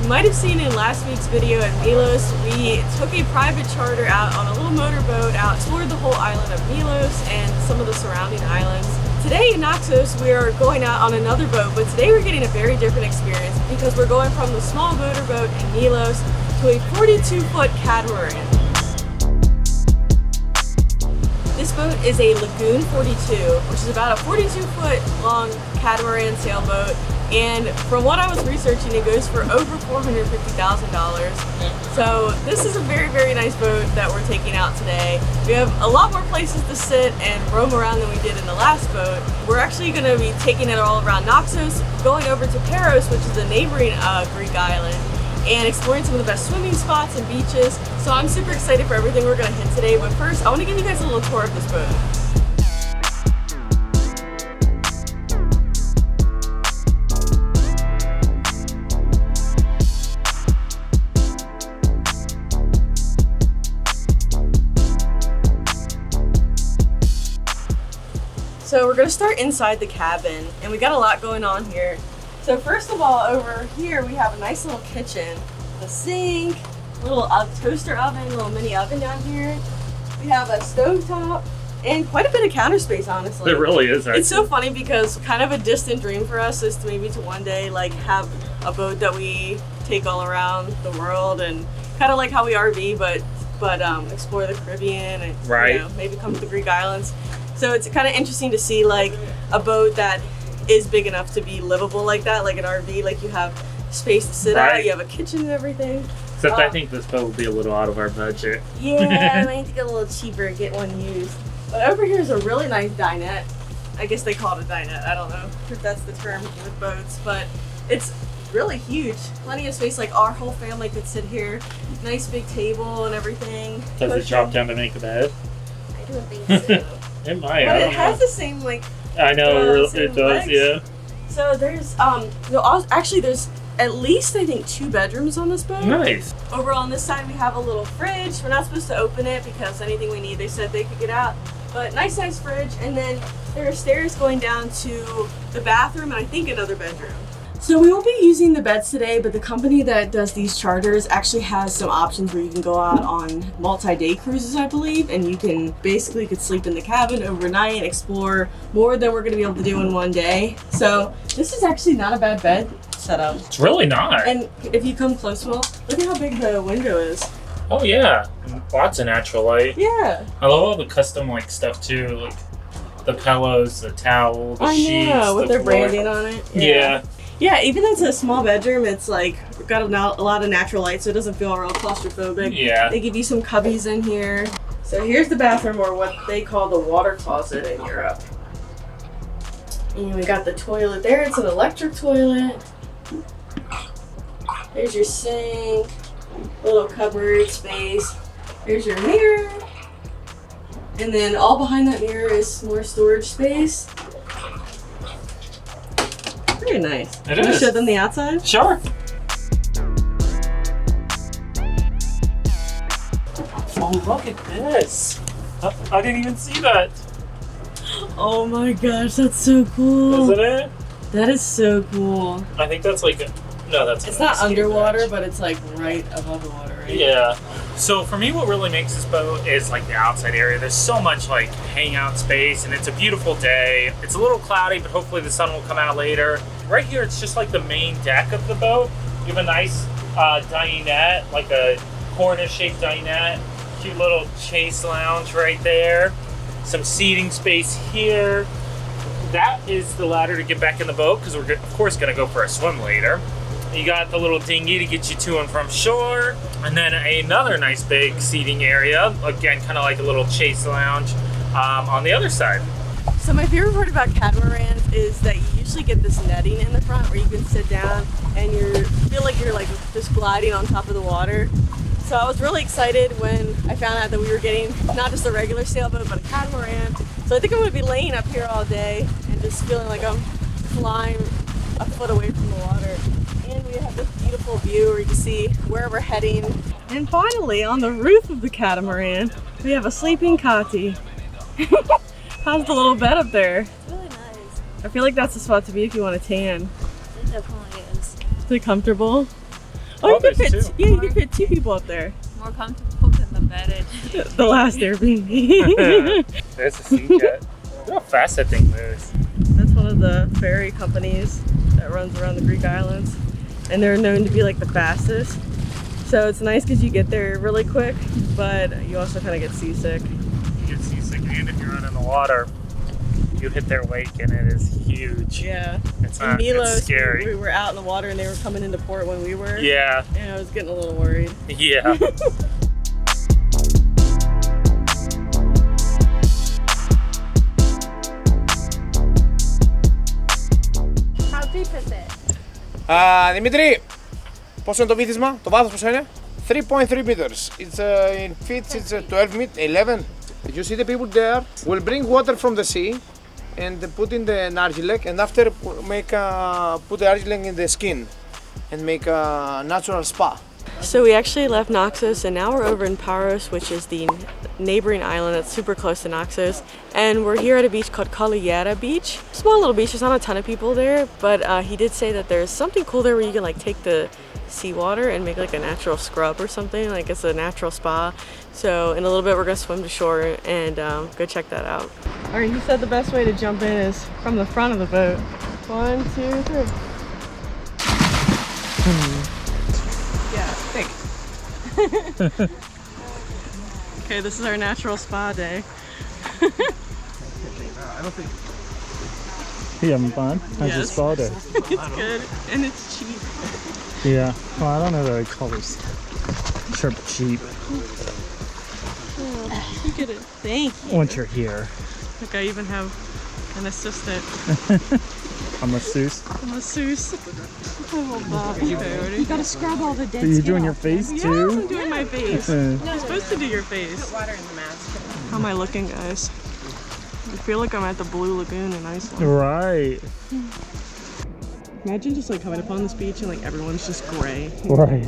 might have seen in last week's video at Milos, we took a private charter out on a little motorboat out, explored the whole island of Milos and some of the surrounding islands. Today in Naxos, we are going out on another boat, but today we're getting a very different experience because we're going from the small motorboat in Milos to a 42-foot catamaran. This boat is a Lagoon 42, which is about a 42-foot long catamaran sailboat. And from what I was researching, it goes for over $450,000. So this is a very, very nice boat that we're taking out today. We have a lot more places to sit and roam around than we did in the last boat. We're actually going to be taking it all around Naxos, going over to Paros, which is a neighboring Greek island, and exploring some of the best swimming spots and beaches. So I'm super excited for everything we're going to hit today. But first, I want to give you guys a little tour of this boat. So we're gonna start inside the cabin, and we got a lot going on here. So first of all, over here we have a nice little kitchen, the sink, little toaster oven, little mini oven down here. We have a stovetop and quite a bit of counter space, honestly. It really is, actually. It's so funny because kind of a distant dream for us is to maybe to one day like have a boat that we take all around the world, and kind of like how we RV, but explore the Caribbean and right. You know, maybe come to the Greek islands. So it's kind of interesting to see like a boat that is big enough to be livable like that, like an RV, like you have space to sit out, you have a kitchen and everything. Except I think this boat will be a little out of our budget. Yeah, I might need to get a little cheaper, get one used. But over here is a really nice dinette. I guess they call it a dinette. I don't know if that's the term with boats, but it's really huge. Plenty of space, like our whole family could sit here. Nice big table and everything. Does it drop down to make a bed? I don't think so. It might. But it has the same like. I know it does. Legs. Yeah. So there's actually there's at least I think 2 bedrooms on this boat. Nice. Over on this side we have a little fridge. We're not supposed to open it because anything we need they said they could get out. But nice fridge, and then there are stairs going down to the bathroom and I think another bedroom. So we won't be using the beds today, but the company that does these charters actually has some options where you can go out on multi-day cruises, I believe, and you can basically could sleep in the cabin overnight and explore more than we're going to be able to do in one day. So this is actually not a bad bed setup. It's really not. And if you come close, Will, look at how big the window is. Oh yeah, lots of natural light. Yeah. I love all the custom like stuff too, like the pillows, the towel, the sheets. I know, with their floor. branding on it. Yeah. Yeah, even though it's a small bedroom, it's like got a lot of natural light, so it doesn't feel real claustrophobic. Yeah. They give you some cubbies in here. So here's the bathroom, or what they call the water closet in Europe. And we got the toilet there. It's an electric toilet. There's your sink, little cupboard space. There's your mirror. And then all behind that mirror is more storage space. Very nice. Can you show them the outside? Sure. Oh, look at this. I didn't even see that. Oh my gosh, that's so cool. Isn't it? That is so cool. I think that's like no, that's it's not underwater, but it's like right above the water, right? Yeah. So for me, what really makes this boat is like the outside area. There's so much like hangout space, and it's a beautiful day. It's a little cloudy, but hopefully the sun will come out later. Right here, it's just like the main deck of the boat. You have a nice dinette, like a Cornish-shaped dinette. Cute little chase lounge right there. Some seating space here. That is the ladder to get back in the boat because we're of course gonna go for a swim later. You got the little dinghy to get you to and from shore, and then another nice big seating area, again kind of like a little chase lounge on the other side. So my favorite part about catamarans is that you usually get this netting in the front where you can sit down and feel like you're like just gliding on top of the water. So I was really excited when I found out that we were getting not just a regular sailboat, but a catamaran. So I think I'm going to be laying up here all day and just feeling like I'm flying a foot away from the water. And we have this beautiful view where you can see where we're heading. And finally, on the roof of the catamaran, we have a sleeping Kati. How's the little bed up there? It's really nice. I feel like that's the spot to be if you want to tan. It definitely is. Is it comfortable? Oh, you there's can fit. two. Yeah, you can fit 2 people up there. More comfortable than the bedded. The last Airbnb. There's a sea jet. Look how fast that thing moves. That's one of the ferry companies that runs around the Greek islands, and they're known to be like the fastest. So it's nice because you get there really quick, but you also kind of get seasick. You get seasick, and if you're out in the water, you hit their wake, and it is huge. Yeah. It's not. It's scary. We were out in the water, and they were coming into port when we were. Yeah. And I was getting a little worried. Yeah. How deep is it? Δημήτρη, πόσο είναι το βύθισμα, το βάθος πόσο είναι? 3.3 meters. It's in feet, it's 12 meters, 11. You see the people there will bring water from the sea and put in the nargilek, and after put the nargilek in the skin and make a natural spa. So we actually left Naxos, and now we're over in Paros, which is the neighboring island that's super close to Naxos. And we're here at a beach called Kaliyara Beach. Small little beach, there's not a ton of people there, but he did say that there's something cool there where you can like take the seawater and make like a natural scrub or something, like it's a natural spa. So in a little bit we're gonna swim to shore and go check that out. All right, he said the best way to jump in is from the front of the boat. 1, 2, 3. Yeah, thanks. Okay, this is our natural spa day. You having fun? How's your Yes. spa day? It's good and it's cheap. Yeah. Well, I don't know that I call this trip cheap You get it. Thank you. once you're here. Look, I even have an assistant. A masseuse. A masseuse. You gotta scrub all the dead Are you skin doing your off. face Yeah, too? I'm doing my face. You're supposed to do your face. Water in the mask. How am I looking, guys? I feel like I'm at the Blue Lagoon in Iceland. Right. Imagine just like coming upon this beach and like everyone's just gray. Right.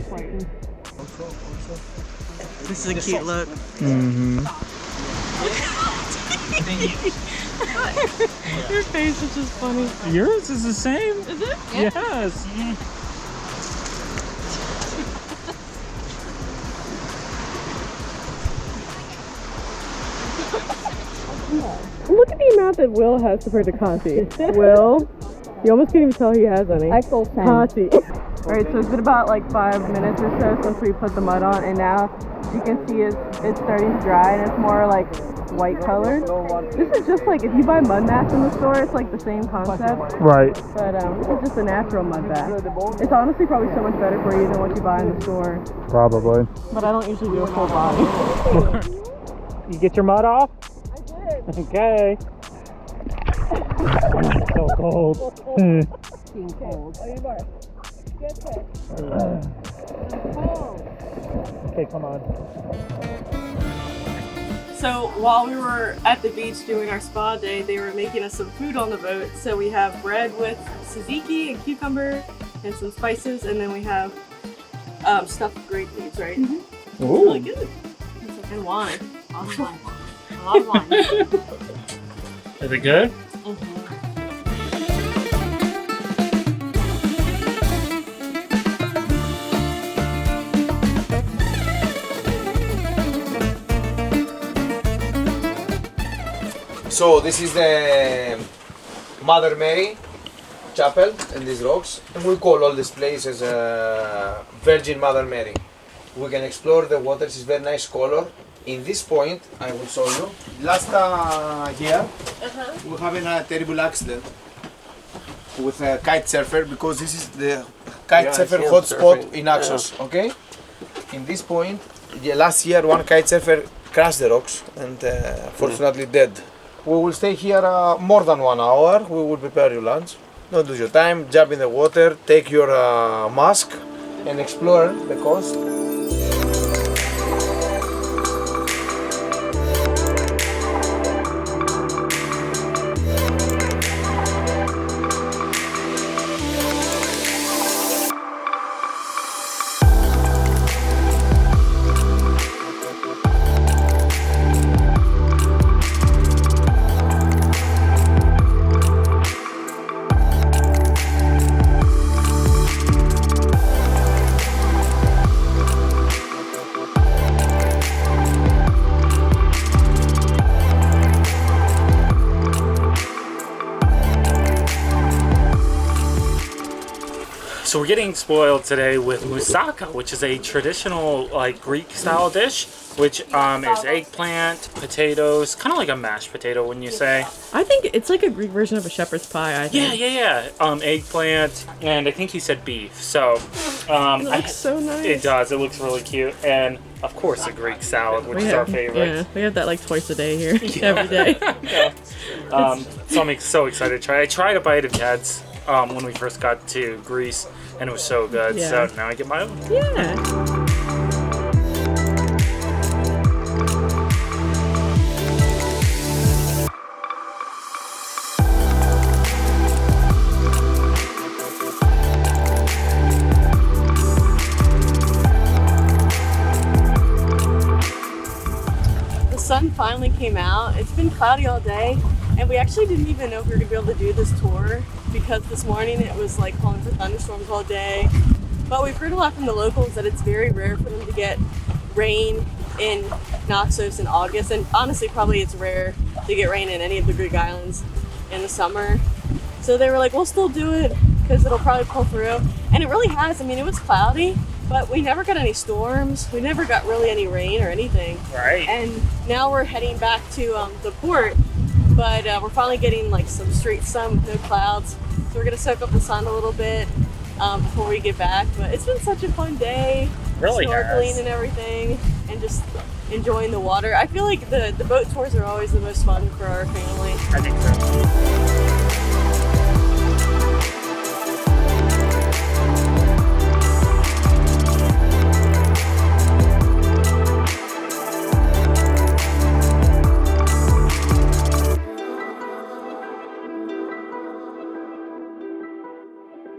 This is a cute look. Mm-hmm. Your face is just funny. Yours is the same. Is it? Yes. Look at the amount that Will has compared to Conti. Will, you almost can't even tell he has any. I feel sad. Conti. Alright, so it's been about like 5 minutes or so since we put the mud on, and now you can see it's starting to dry and it's more like white colored. This is just like if you buy mud mats in the store, it's like the same concept, Right. but this is just a natural mud bath. It's honestly probably so much better for you than what you buy in the store, Probably. but I don't usually do a full body. You get your mud off? I did. Okay. So cold. Being cold. Okay, come on. So while we were at the beach doing our spa day, they were making us some food on the boat. So we have bread with tzatziki and cucumber and some spices, and then we have stuffed grape leaves, right? Ooh. It's really good. And wine. Lots of wine. A lot of wine. Is it good? So this is the Mother Mary chapel in these rocks, and we call all these places Virgin Mother Mary. We can explore the waters, it's very nice color. In this point, I will show you. Last year, we having a terrible accident with a kite surfer, because this is the kite surfer hotspot in Naxos. Okay. In this point, last year one kite surfer crashed the rocks and fortunately dead. We will stay here more than 1 hour. We will prepare your lunch. Don't lose your time. Jump in the water. Take your mask and explore the coast. So we're getting spoiled today with moussaka, which is a traditional like Greek style dish, which is eggplant, potatoes, kind of like a mashed potato, wouldn't you say? I think it's like a Greek version of a shepherd's pie, I think. Yeah. Eggplant, and I think he said beef. So It looks so nice. it does. It looks really cute, and of course a Greek salad, which is our favorite. Yeah, we have that like twice a day here, every day. So I'm so excited to try. I tried a bite of Dad's when we first got to Greece, and it was so good. Yeah. So now I get my own. Yeah. The sun finally came out. It's been cloudy all day, and we actually didn't even know if we were gonna be able to do this tour because this morning it was like calling for thunderstorms all day. But we've heard a lot from the locals that it's very rare for them to get rain in Naxos in August, and honestly probably it's rare to get rain in any of the Greek islands in the summer. So they were like, we'll still do it because it'll probably pull through. And it really has. I mean, it was cloudy, but we never got any storms. We never got really any rain or anything. Right. And now we're heading back to the port, but we're finally getting like some straight sun with no clouds. So we're gonna soak up the sun a little bit before we get back. But it's been such a fun day, Really snorkeling has. and everything, and just enjoying the water. I feel like the boat tours are always the most fun for our family. I think so.